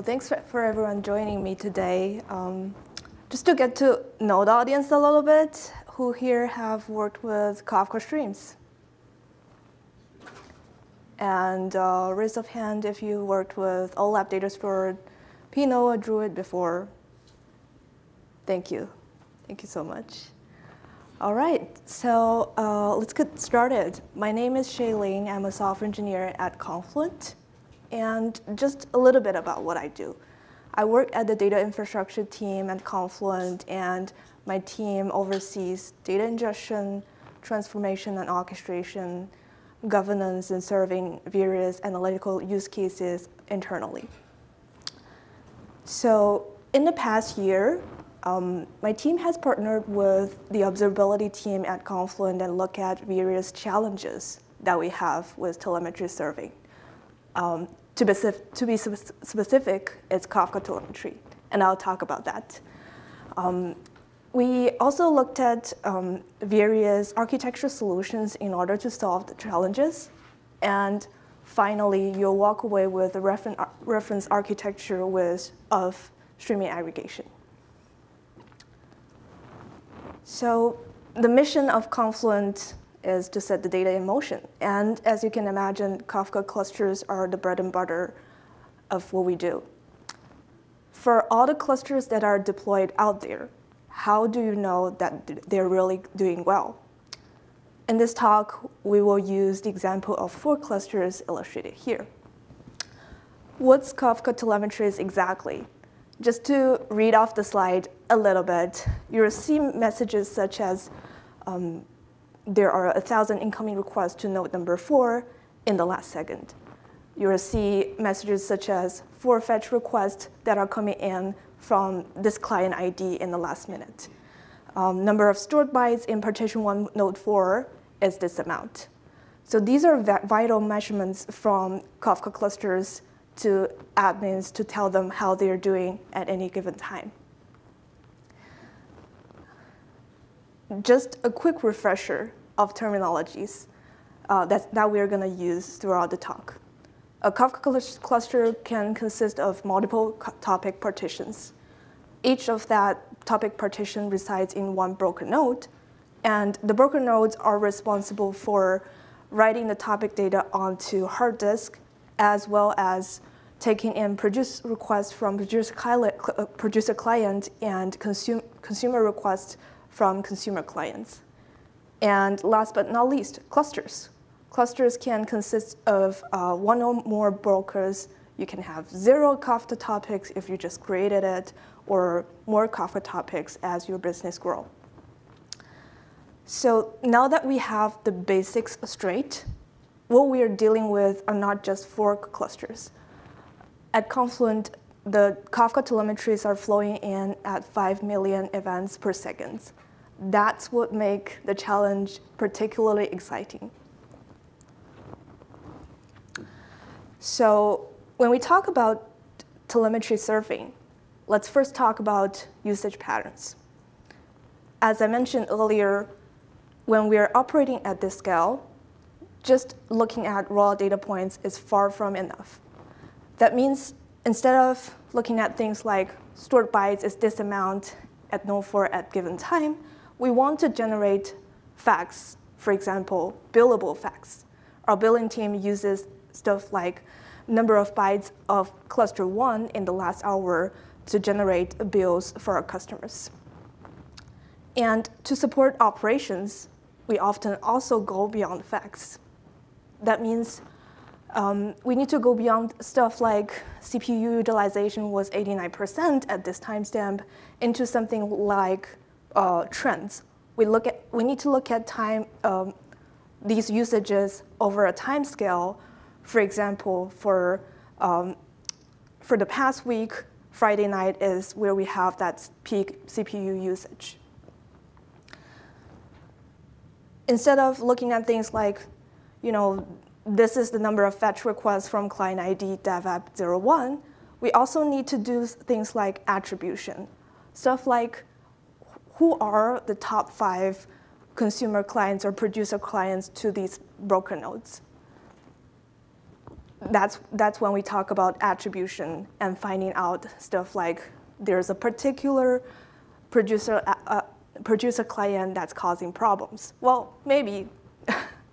Thanks for everyone joining me today. Just to get to know the audience a little bit, who here have worked with Kafka streams? And raise of hand if you worked with OLAP Data Store, Pinot, or Druid before. Thank you. Thank you so much. All right, so let's get started. My name is Shay. I'm a software engineer at Confluent. And just a little bit about what I do. I work at the data infrastructure team at Confluent, and my team oversees data ingestion, transformation and orchestration, governance, and serving various analytical use cases internally. So in the past year, my team has partnered with the observability team at Confluent and look at various challenges that we have with telemetry serving. To be specific, it's Kafka telemetry, and I'll talk about that. We also looked at various architecture solutions in order to solve the challenges. And finally, you'll walk away with a reference architecture of streaming aggregation. So the mission of Confluent is to set the data in motion. And as you can imagine, Kafka clusters are the bread and butter of what we do. For all the clusters that are deployed out there, how do you know that they're really doing well? In this talk, we will use the example of 4 clusters illustrated here. What's Kafka telemetry exactly? Just to read off the slide a little bit, you'll see messages such as there are 1,000 incoming requests to node number 4 in the last second. You will see messages such as 4 fetch requests that are coming in from this client ID in the last minute. Number of stored bytes in partition 1 node 4 is this amount. So these are vital measurements from Kafka clusters to admins to tell them how they're doing at any given time. Just a quick refresher of terminologies that we're going to use throughout the talk. A Kafka cluster can consist of multiple topic partitions. Each of that topic partition resides in one broker node, and the broker nodes are responsible for writing the topic data onto hard disk, as well as taking in producer requests from producer client and consumer requests from consumer clients. And last but not least, clusters. Clusters can consist of 1 or more brokers. You can have 0 Kafka topics if you just created it, or more Kafka topics as your business grows. So now that we have the basics straight, what we are dealing with are not just 4 clusters. At Confluent, the Kafka telemetries are flowing in at 5 million events per second. That's what makes the challenge particularly exciting. So when we talk about telemetry serving, let's first talk about usage patterns. As I mentioned earlier, when we are operating at this scale, just looking at raw data points is far from enough. That means instead of looking at things like stored bytes is this amount at node 4 at given time, we want to generate facts, for example, billable facts. Our billing team uses stuff like number of bytes of cluster 1 in the last hour to generate bills for our customers. And to support operations, we often also go beyond facts. That means we need to go beyond stuff like CPU utilization was 89% at this timestamp into something like trends. We need to look at time, these usages over a time scale. For example, for the past week, Friday night is where we have that peak CPU usage. Instead of looking at things like, this is the number of fetch requests from client ID devapp01, we also need to do things like attribution. Stuff like, who are the top 5 consumer clients or producer clients to these broker nodes? that's when we talk about attribution and finding out stuff like there's a particular producer client that's causing problems. Well, maybe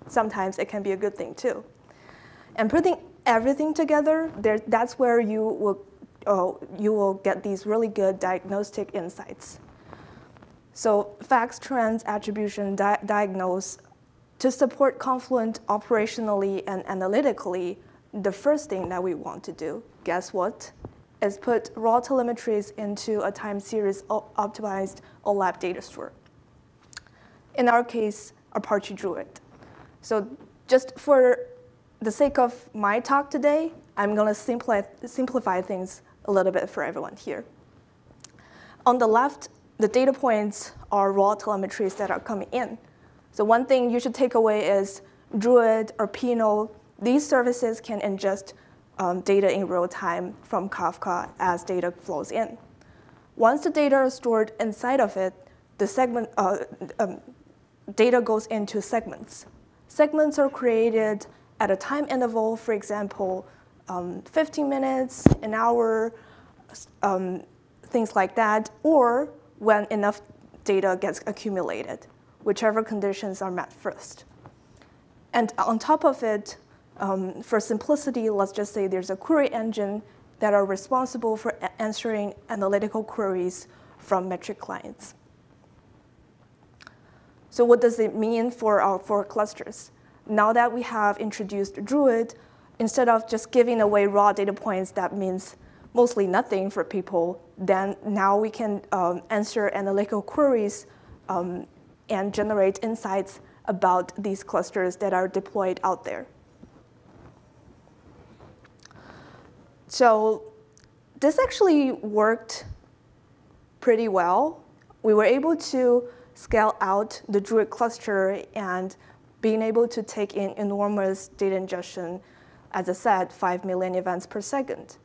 sometimes it can be a good thing too. And putting everything together, that's where you will get these really good diagnostic insights. So facts, trends, attribution, diagnose. To support Confluent operationally and analytically, the first thing that we want to do, guess what, is put raw telemetries into a time series optimized OLAP data store. In our case, Apache Druid. So just for the sake of my talk today, I'm going to simplify things a little bit for everyone here. On the left, the data points are raw telemetries that are coming in. So one thing you should take away is Druid or Pinot, these services can ingest data in real time from Kafka as data flows in. Once the data is stored inside of it, the segment data goes into segments. Segments are created at a time interval, for example, 15 minutes, an hour, things like that, or when enough data gets accumulated, whichever conditions are met first. And on top of it, for simplicity, let's just say there's a query engine that are responsible for answering analytical queries from metric clients. So what does it mean for our 4 clusters? Now that we have introduced Druid, instead of just giving away raw data points, that means mostly nothing for people, then now we can answer analytical queries and generate insights about these clusters that are deployed out there. So this actually worked pretty well. We were able to scale out the Druid cluster and being able to take in enormous data ingestion, as I said, 5 million events per second.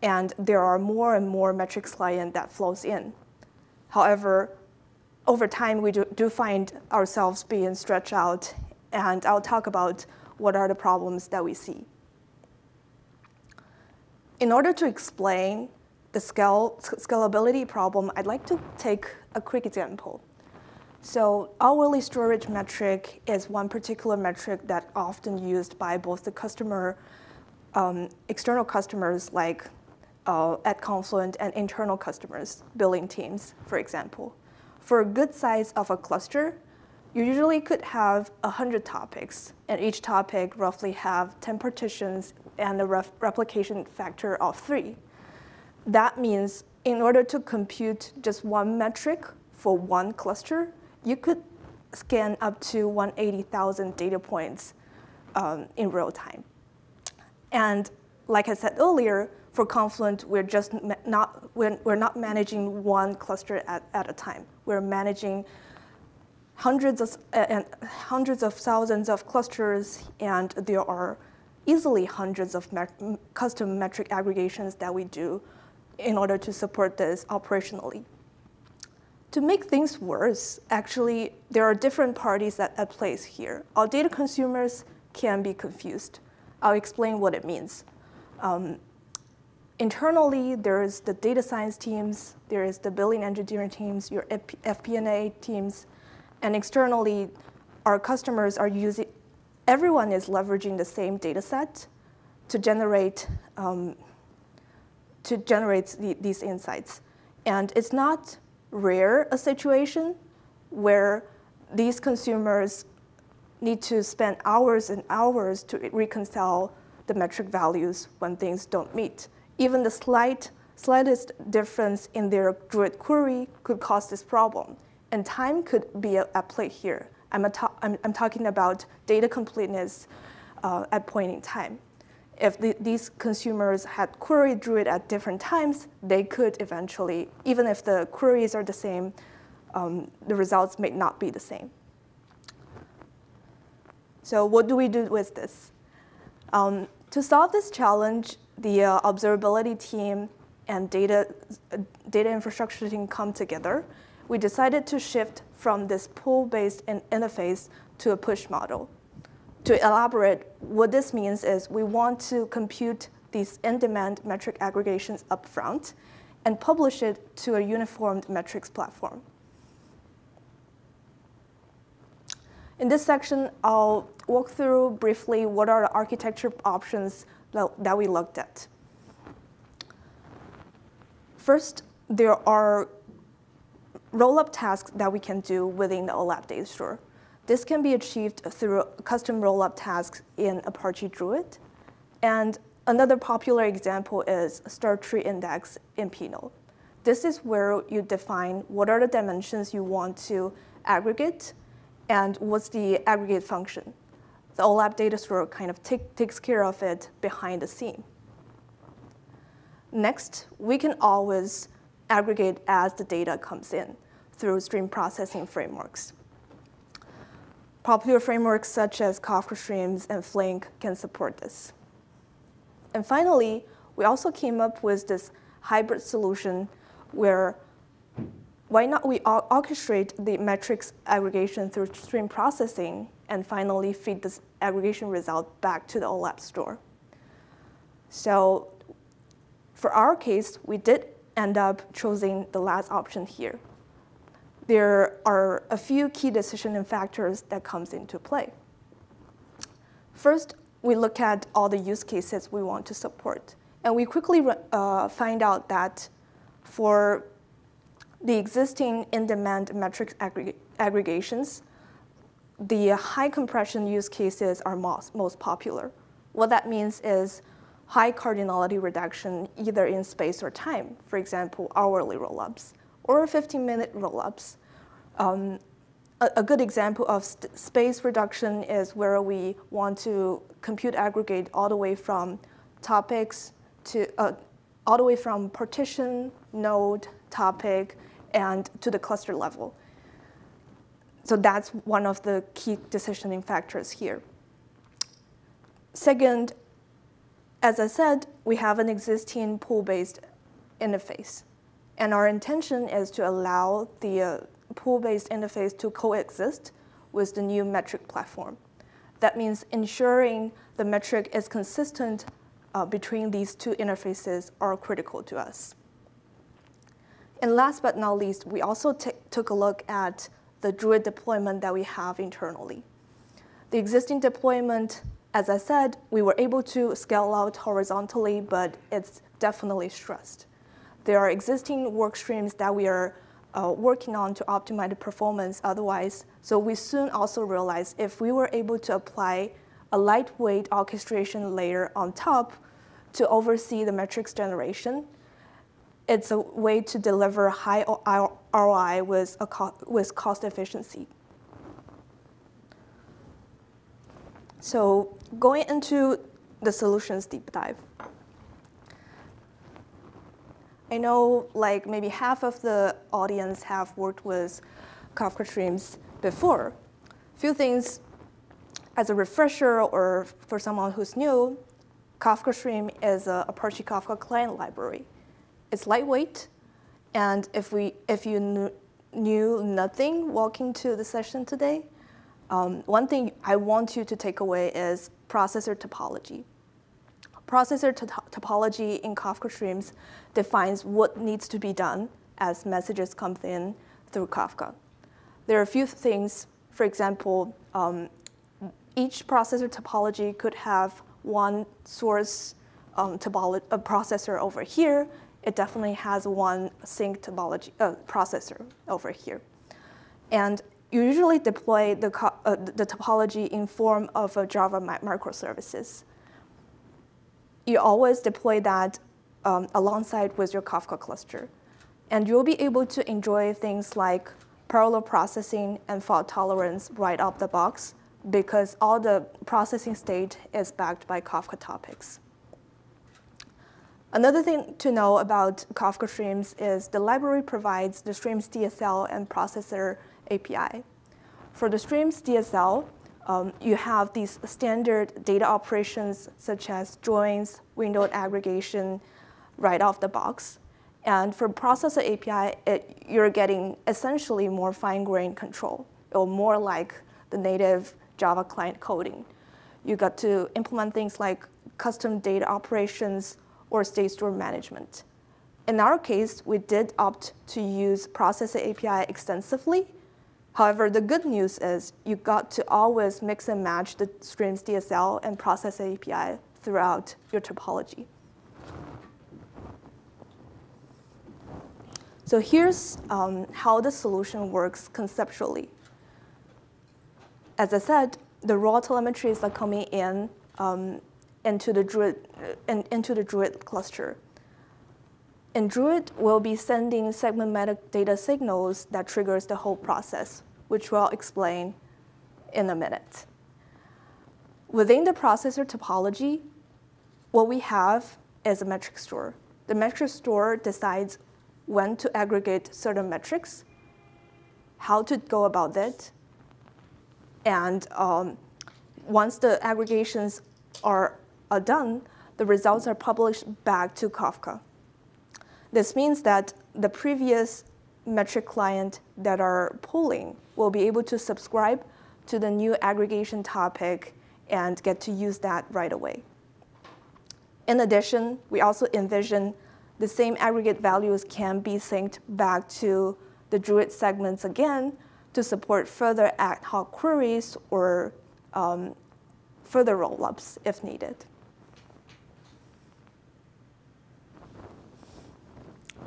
And there are more and more metrics client that flows in. However, over time, we do find ourselves being stretched out, and I'll talk about what are the problems that we see. In order to explain the scalability problem, I'd like to take a quick example. So hourly storage metric is one particular metric that's often used by both the customer, external customers like at Confluent, and internal customers, billing teams, for example. For a good size of a cluster, you usually could have 100 topics, and each topic roughly have 10 partitions and a replication factor of 3. That means in order to compute just one metric for one cluster, you could scan up to 180,000 data points in real time. And like I said earlier, for Confluent, we're not managing one cluster at a time. We're managing hundreds of thousands of clusters, and there are easily hundreds of custom metric aggregations that we do in order to support this operationally. To make things worse, actually, there are different parties at play here. Our data consumers can be confused. I'll explain what it means. Internally, there's the data science teams, there is the billing engineering teams, your FP&A teams, and externally, our customers are everyone is leveraging the same data set to generate these insights. And it's not rare a situation where these consumers need to spend hours and hours to reconcile the metric values when things don't meet. Even the slightest difference in their Druid query could cause this problem, and time could be at play here. I'm talking about data completeness at point in time. If these consumers had queried Druid at different times, they could eventually, even if the queries are the same, the results may not be the same. So what do we do with this? To solve this challenge, the observability team and data infrastructure team come together. We decided to shift from this pull-based interface to a push model. To elaborate, what this means is we want to compute these in-demand metric aggregations upfront and publish it to a uniformed metrics platform. In this section, I'll walk through briefly what are the architecture options that we looked at. First, there are roll-up tasks that we can do within the OLAP data store. This can be achieved through custom roll-up tasks in Apache Druid. And another popular example is StarTree index in Pinot. This is where you define what are the dimensions you want to aggregate and what's the aggregate function. The OLAP data store kind of takes care of it behind the scene. Next, we can always aggregate as the data comes in through stream processing frameworks. Popular frameworks such as Kafka Streams and Flink can support this. And finally, we also came up with this hybrid solution where why not we orchestrate the metrics aggregation through stream processing and finally feed this aggregation result back to the OLAP store. So for our case, we did end up choosing the last option here. There are a few key decision factors that comes into play. First, we look at all the use cases we want to support. And we quickly find out that for the existing in-demand metrics aggregations, the high compression use cases are most popular. What that means is high cardinality reduction, either in space or time, for example, hourly rollups, or 15-minute rollups. A good example of space reduction is where we want to compute aggregate all the way from topics to, all the way from partition, node, topic, and to the cluster level. So that's one of the key decisioning factors here. Second, as I said, we have an existing pool-based interface. And our intention is to allow the pool-based interface to coexist with the new metric platform. That means ensuring the metric is consistent between these two interfaces are critical to us. And last but not least, we also took a look at the Druid deployment that we have internally. The existing deployment, as I said, we were able to scale out horizontally, but it's definitely stressed. There are existing work streams that we are working on to optimize the performance otherwise. So we soon also realized if we were able to apply a lightweight orchestration layer on top to oversee the metrics generation, it's a way to deliver high ROI with cost efficiency. So going into the solutions deep dive. I know like maybe half of the audience have worked with Kafka Streams before. Few things as a refresher or for someone who's new, Kafka Stream is an Apache Kafka client library. It's lightweight, and if you knew nothing walking to the session today, one thing I want you to take away is processor topology. Processor topology in Kafka Streams defines what needs to be done as messages come in through Kafka. There are a few things. For example, each processor topology could have one source processor over here. It definitely has one sink topology processor over here. And you usually deploy the topology in form of a Java microservices. You always deploy that alongside with your Kafka cluster. And you'll be able to enjoy things like parallel processing and fault tolerance right off the box because all the processing state is backed by Kafka topics. Another thing to know about Kafka Streams is the library provides the Streams DSL and processor API. For the Streams DSL, you have these standard data operations such as joins, window aggregation right off the box. And for processor API, you're getting essentially more fine-grained control, or more like the native Java client coding. you got to implement things like custom data operations or state store management. In our case, we did opt to use Processor API extensively. However, the good news is you got to always mix and match the streams DSL and Processor API throughout your topology. So here's how the solution works conceptually. As I said, the raw telemetries are coming in into the Druid cluster. And Druid will be sending segment metadata signals that triggers the whole process, which we'll explain in a minute. Within the processor topology, what we have is a metric store. The metric store decides when to aggregate certain metrics, how to go about it, and once the aggregations are done, the results are published back to Kafka. This means that the previous metric client that are pulling will be able to subscribe to the new aggregation topic and get to use that right away. In addition, we also envision the same aggregate values can be synced back to the Druid segments again to support further ad hoc queries or further roll-ups if needed.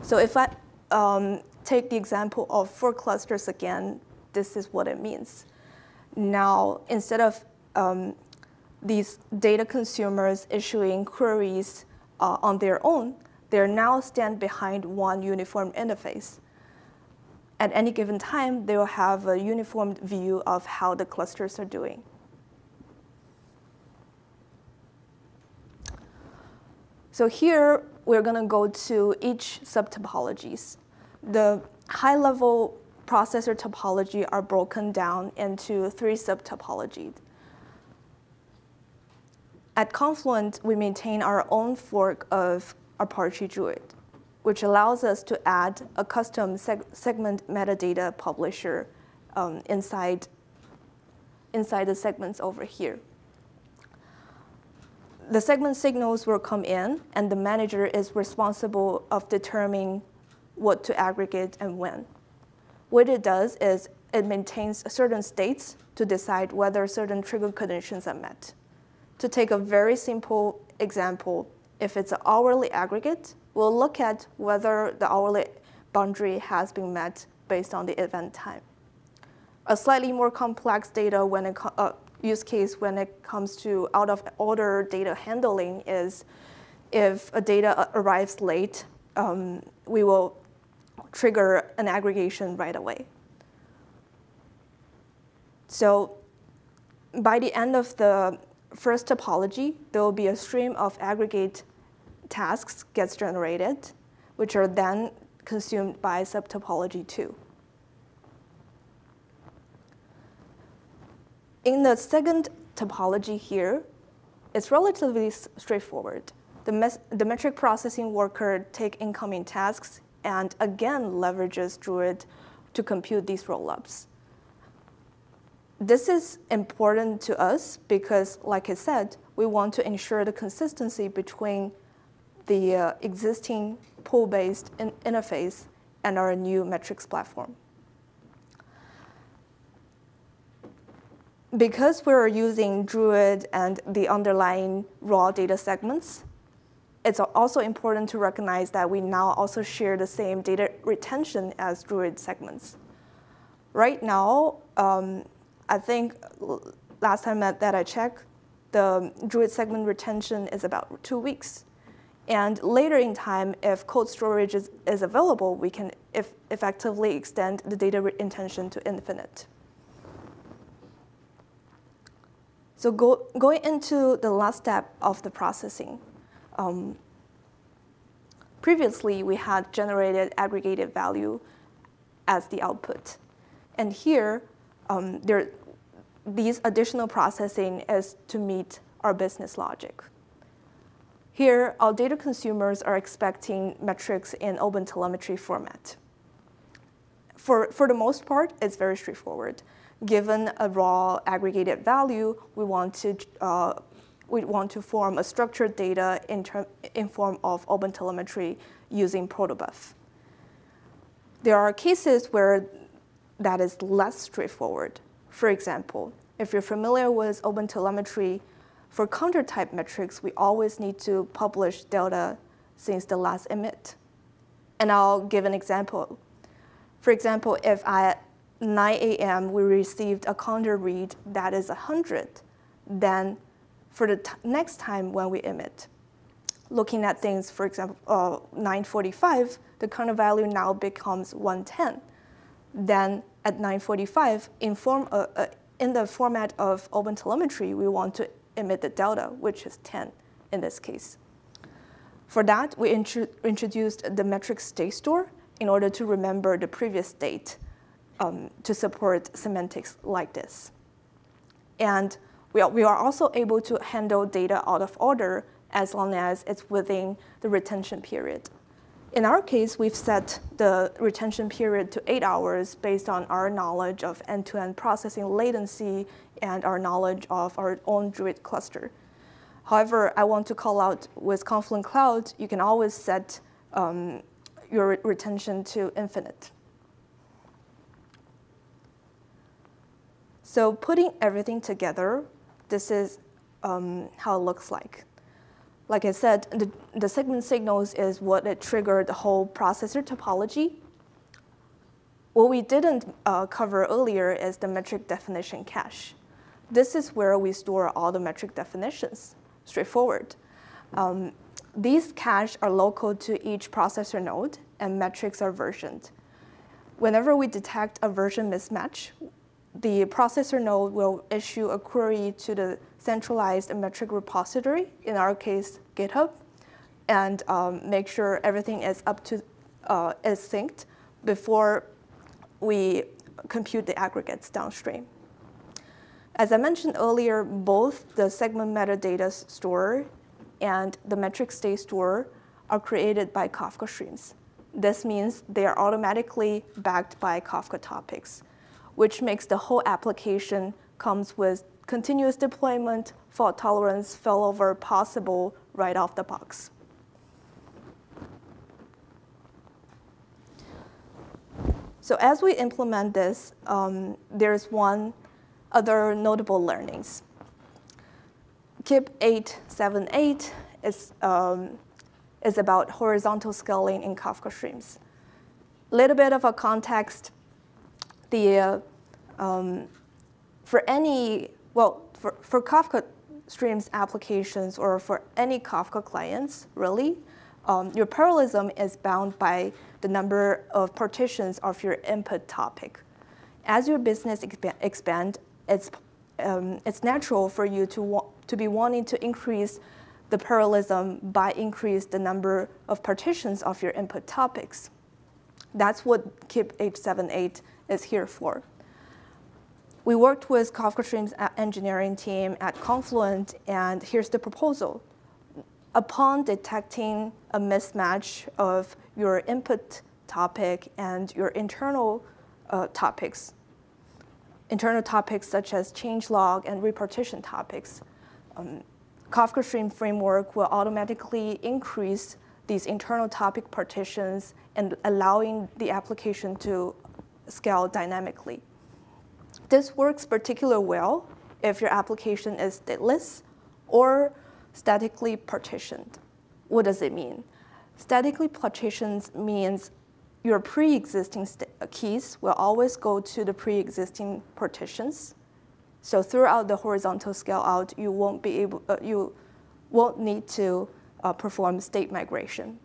So if I take the example of 4 clusters again, this is what it means. Now, instead of these data consumers issuing queries on their own, they now stand behind one uniform interface. At any given time, they will have a uniform view of how the clusters are doing. So here, we're going to go to each subtopologies. The high-level processor topology are broken down into 3 subtopologies. At Confluent, we maintain our own fork of Apache Druid, which allows us to add a custom segment metadata publisher inside the segments over here. The segment signals will come in, and the manager is responsible of determining what to aggregate and when. What it does is it maintains certain states to decide whether certain trigger conditions are met. To take a very simple example, if it's an hourly aggregate, we'll look at whether the hourly boundary has been met based on the event time. A slightly more complex data use case when it comes to out-of-order data handling is if a data arrives late, we will trigger an aggregation right away. So by the end of the first topology, there will be a stream of aggregate tasks gets generated, which are then consumed by subtopology 2. In the second topology here, it's relatively straightforward. The metric processing worker takes incoming tasks and again leverages Druid to compute these rollups. This is important to us because, like I said, we want to ensure the consistency between the existing pool-based interface and our new metrics platform. Because we're using Druid and the underlying raw data segments, it's also important to recognize that we now also share the same data retention as Druid segments. Right now, I think last time that I checked, the Druid segment retention is about 2 weeks. And later in time, if cold storage is available, we can effectively extend the data retention to infinite. So going into the last step of the processing, previously we had generated aggregated value as the output. And here, these additional processing is to meet our business logic. Here, our data consumers are expecting metrics in OpenTelemetry format. For the most part, it's very straightforward. given a raw aggregated value, we want to form a structured data in form of OpenTelemetry using protobuf. There are cases where that is less straightforward. For example, if you're familiar with OpenTelemetry, for counter type metrics, we always need to publish delta since the last emit. And I'll give an example. For example, if at 9 a.m. we received a counter read that is 100, then for the next time when we emit, looking at things, for example, 9:45, the counter value now becomes 110. Then at 9:45, in the format of OpenTelemetry, we want to emit the delta, which is 10 in this case. For that, we introduced the metric state store in order to remember the previous state to support semantics like this. And we are also able to handle data out of order as long as it's within the retention period. In our case, we've set the retention period to 8 hours based on our knowledge of end-to-end processing latency and our knowledge of our own Druid cluster. However, I want to call out with Confluent Cloud, you can always set your retention to infinite. So putting everything together, this is how it looks like. Like I said, the segment signals is what it triggered the whole processor topology. What we didn't cover earlier is the metric definition cache. This is where we store all the metric definitions, straightforward. These caches are local to each processor node, and metrics are versioned. Whenever we detect a version mismatch, the processor node will issue a query to the centralized metric repository, in our case, GitHub, and make sure everything is is synced before we compute the aggregates downstream. As I mentioned earlier, both the segment metadata store and the metric state store are created by Kafka streams. This means they are automatically backed by Kafka topics, which makes the whole application comes with continuous deployment, fault tolerance, failover possible right off the box. So as we implement this, there's one other notable learnings. KIP 878 is about horizontal scaling in Kafka streams. A little bit of a context. For Kafka streams applications or for any Kafka clients, really, your parallelism is bound by the number of partitions of your input topic. As your business expands, it's natural for you to be wanting to increase the parallelism by increase the number of partitions of your input topics. That's what KIP 878 is here for. We worked with Kafka Streams engineering team at Confluent, and here's the proposal. Upon detecting a mismatch of your input topic and your internal topics such as changelog and repartition topics, Kafka Stream framework will automatically increase these internal topic partitions and allowing the application to scale dynamically. This works particularly well if your application is stateless or statically partitioned. What does it mean? Statically partitioned means your pre-existing keys will always go to the pre-existing partitions. So throughout the horizontal scale out, you won't need to perform state migration.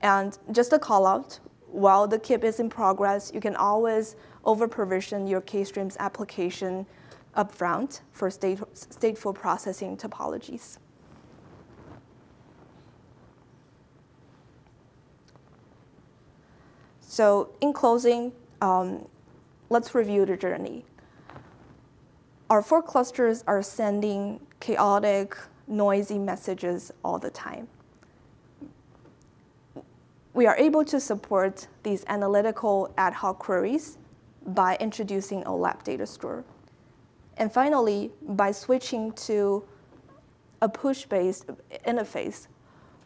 And just a call out, while the KIP is in progress, you can always over-provision your K-Streams application upfront for stateful processing topologies. So in closing, let's review the journey. Our 4 clusters are sending chaotic, noisy messages all the time. We are able to support these analytical ad hoc queries by introducing a OLAP data store. And finally, by switching to a push-based interface,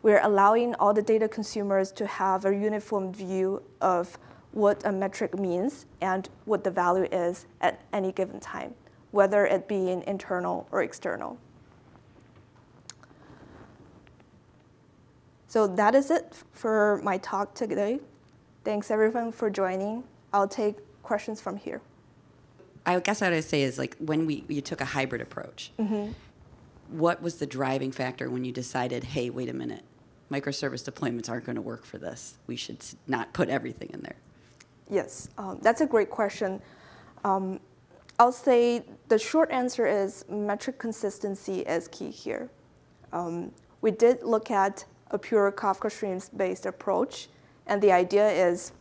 we're allowing all the data consumers to have a uniform view of what a metric means and what the value is at any given time, whether it be internal or external. So that is it for my talk today. Thanks everyone for joining. I'll take questions from here. I guess what I'd say is, like, when you took a hybrid approach, what was the driving factor when you decided, hey, wait a minute, microservice deployments aren't going to work for this. We should not put everything in there. Yes, that's a great question. I'll say the short answer is metric consistency is key here. We did look at a pure Kafka Streams-based approach, and the idea is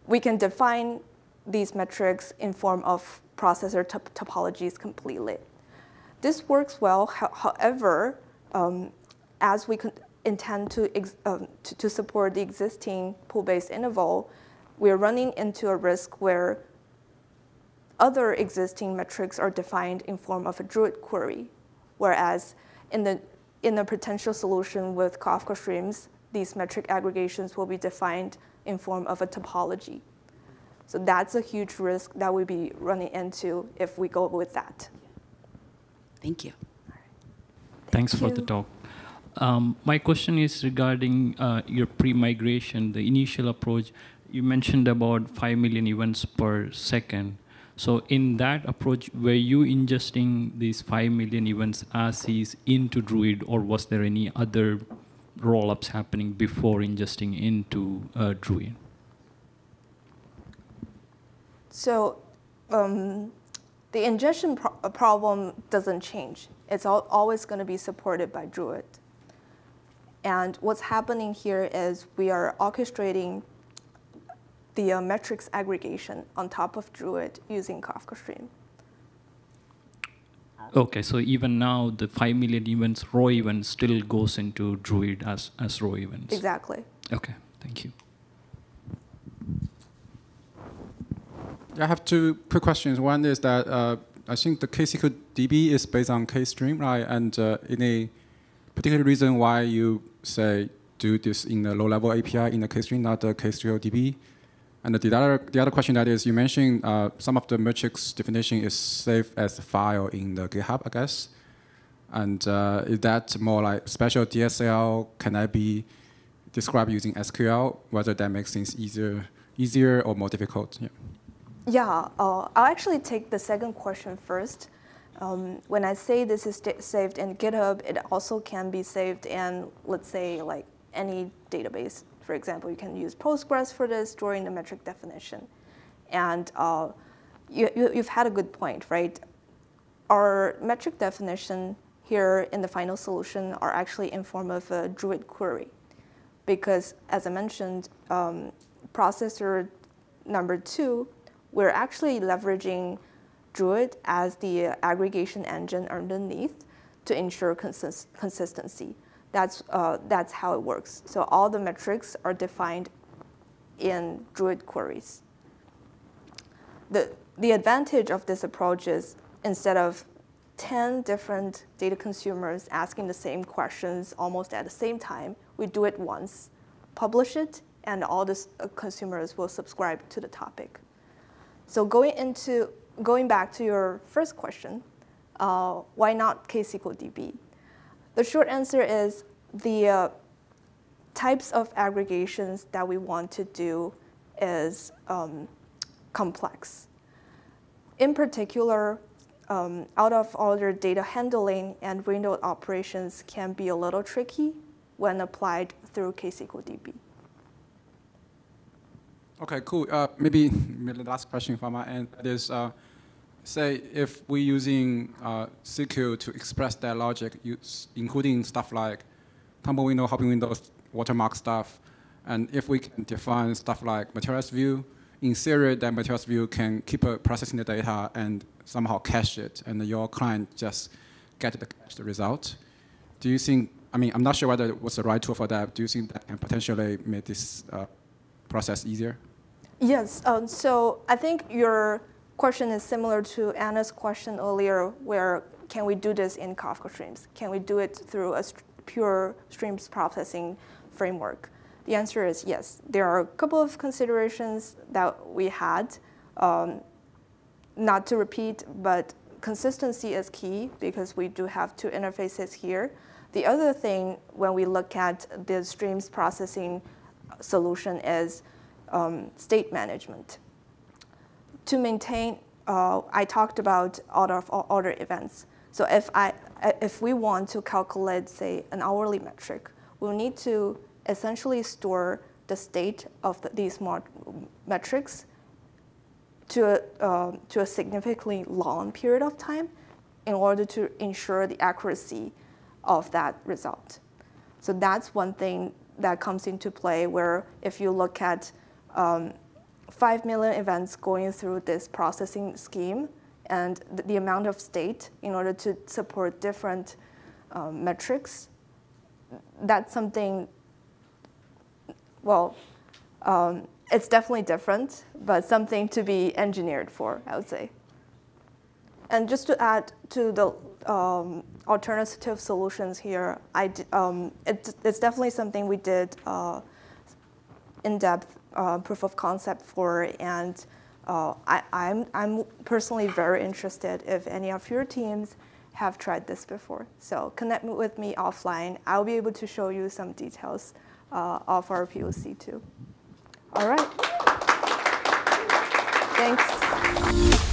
we can define these metrics in form of processor topologies completely. This works well. However, as we intend to support the existing pool-based interval, we're running into a risk where other existing metrics are defined in form of a Druid query, whereas in the potential solution with Kafka Streams, these metric aggregations will be defined in form of a topology. So that's a huge risk that we'll be running into if we go with that. Thank you. Thanks for the talk. My question is regarding your pre-migration, the initial approach. You mentioned about 5 million events per second. So in that approach, were you ingesting these 5 million events as is into Druid, or was there any other roll-ups happening before ingesting into Druid? So the ingestion problem doesn't change. It's always going to be supported by Druid. And what's happening here is we are orchestrating the metrics aggregation on top of Druid using Kafka Stream. OK, so even now, the 5 million events, raw events, still goes into Druid as raw events. Exactly. OK, thank you. I have two quick questions. One is that I think the KSQL DB is based on KStream, right? And any particular reason why you say do this in the low-level API in the KStream, not the KSQL DB? And the other question that is, you mentioned some of the metrics definition is saved as a file in the GitHub, I guess. And is that more like special DSL? Can that be described using SQL? Whether that makes things easier or more difficult? Yeah, I'll actually take the second question first. When I say this is saved in GitHub, it also can be saved in, let's say, like any database. For example, you can use Postgres for this, storing the metric definition. And you've had a good point, right? Our metric definition here in the final solution are actually in form of a Druid query. Because as I mentioned, processor number 2, we're actually leveraging Druid as the aggregation engine underneath to ensure consistency. That's how it works. So all the metrics are defined in Druid queries. The advantage of this approach is instead of 10 different data consumers asking the same questions almost at the same time, we do it once, publish it, and all the consumers will subscribe to the topic. So going back to your first question, why not KSQL DB? The short answer is the types of aggregations that we want to do is complex. In particular, out-of-order data handling and window operations can be a little tricky when applied through KSQL DB. OK, cool. Maybe the last question from my end is, say, if we're using SQL to express that logic, including stuff like tumble window, hopping windows, watermark stuff, and if we can define stuff like materials view, in theory, that materials view can keep processing the data and somehow cache it, and your client just get the cached result. Do you think, I mean, I'm not sure whether it was the right tool for that. Do you think that can potentially make this process easier? Yes, so I think your question is similar to Anna's question earlier, where can we do this in Kafka Streams? Can we do it through a pure streams processing framework? The answer is yes. There are a couple of considerations that we had. Not to repeat, but consistency is key because we do have two interfaces here. The other thing when we look at the streams processing solution is state management. To maintain, I talked about out-of-order events. So if we want to calculate, say, an hourly metric, we'll need to essentially store the state of these metrics to a significantly long period of time in order to ensure the accuracy of that result. So that's one thing that comes into play where if you look at 5 million events going through this processing scheme and the amount of state in order to support different metrics, that's something, well, it's definitely different, but something to be engineered for, I would say. And just to add to the alternative solutions here, it's definitely something we did in-depth proof of concept for, and I'm personally very interested if any of your teams have tried this before. So connect with me offline. I'll be able to show you some details of our POC too. All right. Thanks.